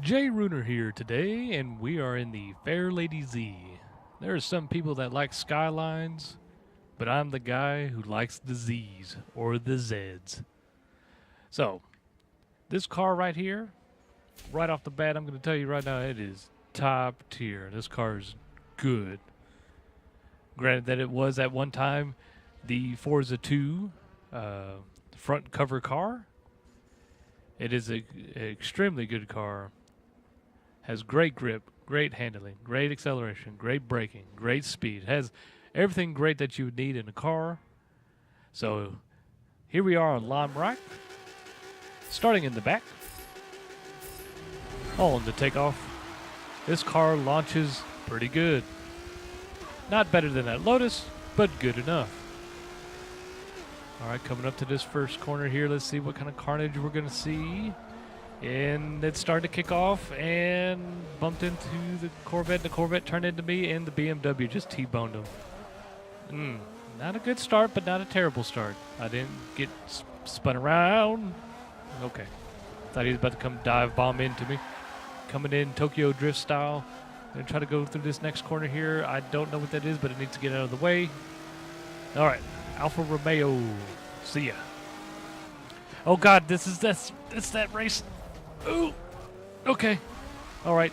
J Runer here today, and we are in the Fairlady Z. There are some people that like skylines, but I'm the guy who likes the Z's, or the Zeds. So, this car right here, right off the bat, I'm going to tell you right now, it is top tier. This car is good. Granted that it was at one time the Forza 2 front cover car. It is an extremely good car. Has great grip, great handling, great acceleration, great braking, great speed. Has everything great that you would need in a car. So here we are on Lime Rock, starting in the back. On the takeoff. This car launches pretty good. Not better than that Lotus, but good enough. All right, coming up to this first corner here, let's see what kind of carnage we're going to see. And it started to kick off and bumped into the Corvette. The Corvette turned into me, and the BMW just T-boned him. Not a good start, but not a terrible start. I didn't get spun around. Okay. Thought he was about to come dive bomb into me. Coming in Tokyo Drift style. Gonna try to go through this next corner here. I don't know what that is, but it needs to get out of the way. All right. Alfa Romeo. See ya. Oh, God. It's that race. Ooh, okay. All right.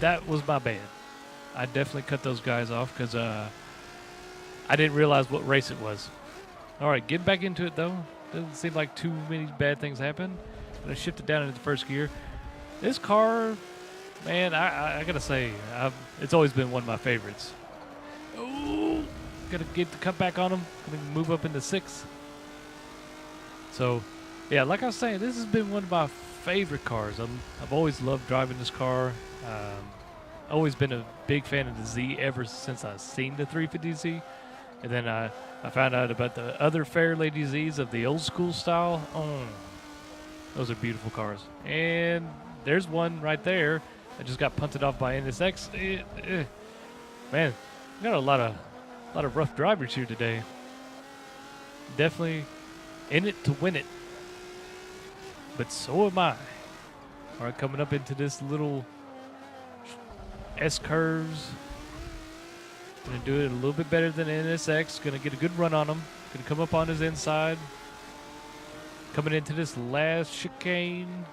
That was my bad. I definitely cut those guys off because I didn't realize what race it was. All right, getting back into it, though. Doesn't seem like too many bad things happen. Gonna shift it down into the first gear. This car, man, I got to say, it's always been one of my favorites. Ooh, got to get the cut back on him. Gonna move up into 6th. So, yeah, like I was saying, this has been one of my favorite cars. I've always loved driving this car. Always been a big fan of the Z ever since I've seen the 350Z. And then I found out about the other Fairlady Zs of the old school style. Those are beautiful cars. And there's one right there that just got punted off by NSX. Man, we got a lot of rough drivers here today. Definitely in it to win it. But so am I. All right, coming up into this little S-curves. Gonna do it a little bit better than NSX. Gonna get a good run on him. Gonna come up on his inside. Coming into this last chicane.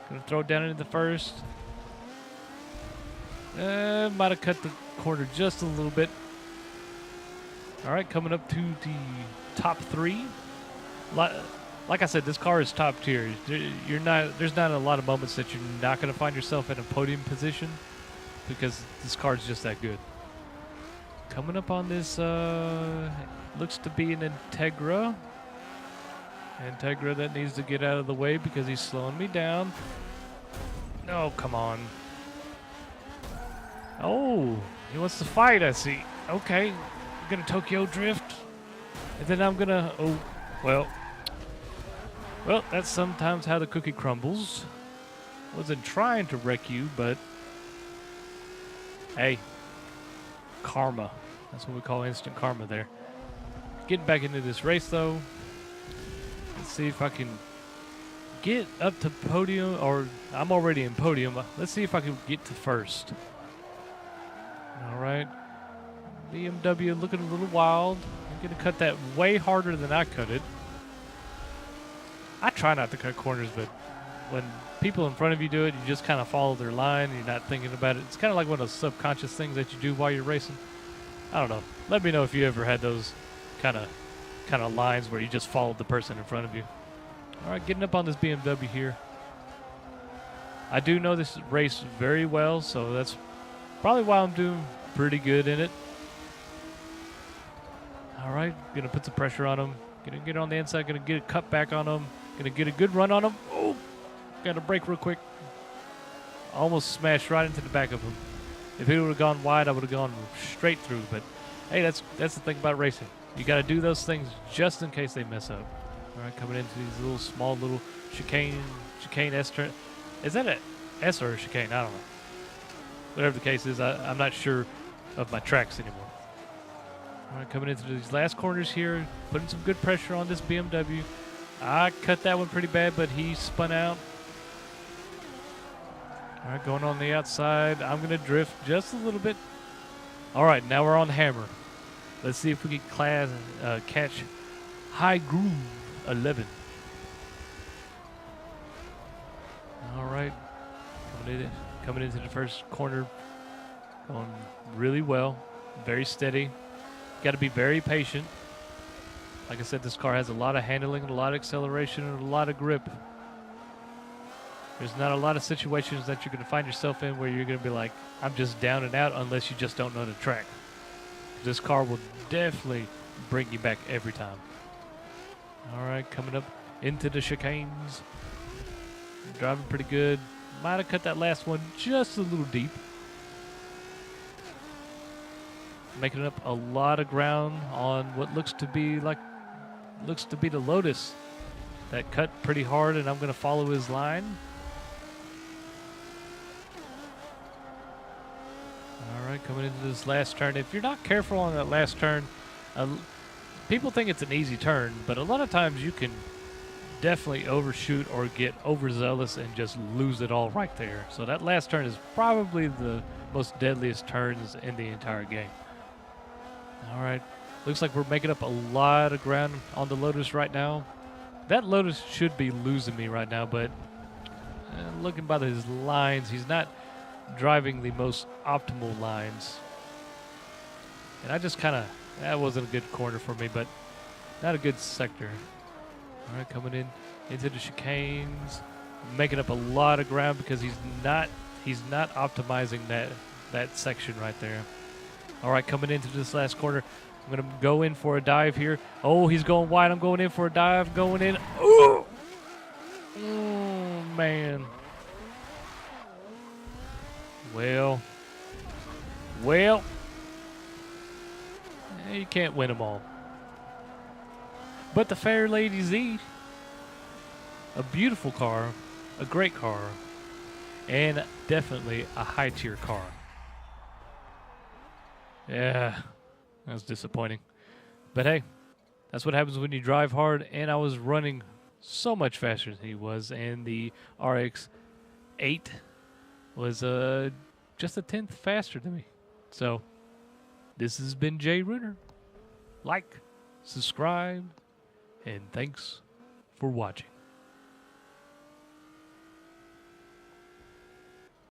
Gonna throw it down into the first. Might have cut the corner just a little bit. All right, coming up to the top 3. Like I said, this car is top tier. There's not a lot of moments that you're not going to find yourself in a podium position because this car is just that good. Coming up on this, looks to be an Integra. Integra that needs to get out of the way because he's slowing me down. Oh, come on. Oh, he wants to fight, I see. Okay, I'm going to Tokyo Drift. And then I'm going to, Well, that's sometimes how the cookie crumbles. Wasn't trying to wreck you, but hey, karma. That's what we call instant karma there. Getting back into this race, though. Let's see if I can get up to podium, or I'm already in podium. Let's see if I can get to first. All right. BMW looking a little wild. I'm going to cut that way harder than I cut it. I try not to cut corners, but when people in front of you do it, you just kind of follow their line. You're not thinking about it. It's kind of like one of those subconscious things that you do while you're racing. I don't know. Let me know if you ever had those kind of lines where you just followed the person in front of you. All right, getting up on this BMW here. I do know this race very well, so that's probably why I'm doing pretty good in it. All right, gonna put some pressure on him. Gonna get on the inside. Gonna get a cut back on him. Gonna get a good run on him. Oh, gotta brake real quick. Almost smashed right into the back of him. If it would have gone wide, I would have gone straight through. But hey, that's the thing about racing. You got to do those things just in case they mess up. All right, coming into these little small chicane S turn. Is that a S or a chicane? I don't know. Whatever the case is, I'm not sure of my tracks anymore. All right, coming into these last corners here, putting some good pressure on this BMW. I cut that one pretty bad, but he spun out. All right, going on the outside. I'm going to drift just a little bit. All right, now we're on hammer. Let's see if we can catch High Groove 11. All right, coming into the first corner, going really well, very steady. Got to be very patient. Like I said, this car has a lot of handling, a lot of acceleration, and a lot of grip. There's not a lot of situations that you're going to find yourself in where you're going to be like, I'm just down and out, unless you just don't know the track. This car will definitely bring you back every time. All right, coming up into the chicanes. Driving pretty good. Might have cut that last one just a little deep. Making up a lot of ground on what looks to be the Lotus. That cut pretty hard, and I'm going to follow his line. All right, coming into this last turn. If you're not careful on that last turn, people think it's an easy turn, but a lot of times you can definitely overshoot or get overzealous and just lose it all right there. So that last turn is probably the most deadliest turns in the entire game. All right, looks like we're making up a lot of ground on the Lotus right now. That Lotus should be losing me right now, but looking by his lines, he's not driving the most optimal lines. And I just that wasn't a good corner for me, but not a good sector. All right, coming into the chicanes, making up a lot of ground because he's not optimizing that section right there. All right, coming into this last corner, I'm going to go in for a dive here. Oh, he's going wide. I'm going in for a dive, going in. Ooh! Oh, man. Well, you can't win them all. But the Fairlady Z, a beautiful car, a great car, and definitely a high-tier car. Yeah, that was disappointing. But hey, that's what happens when you drive hard, and I was running so much faster than he was, and the RX-8 was just a tenth faster than me. So, this has been J Runer. Like, subscribe, and thanks for watching.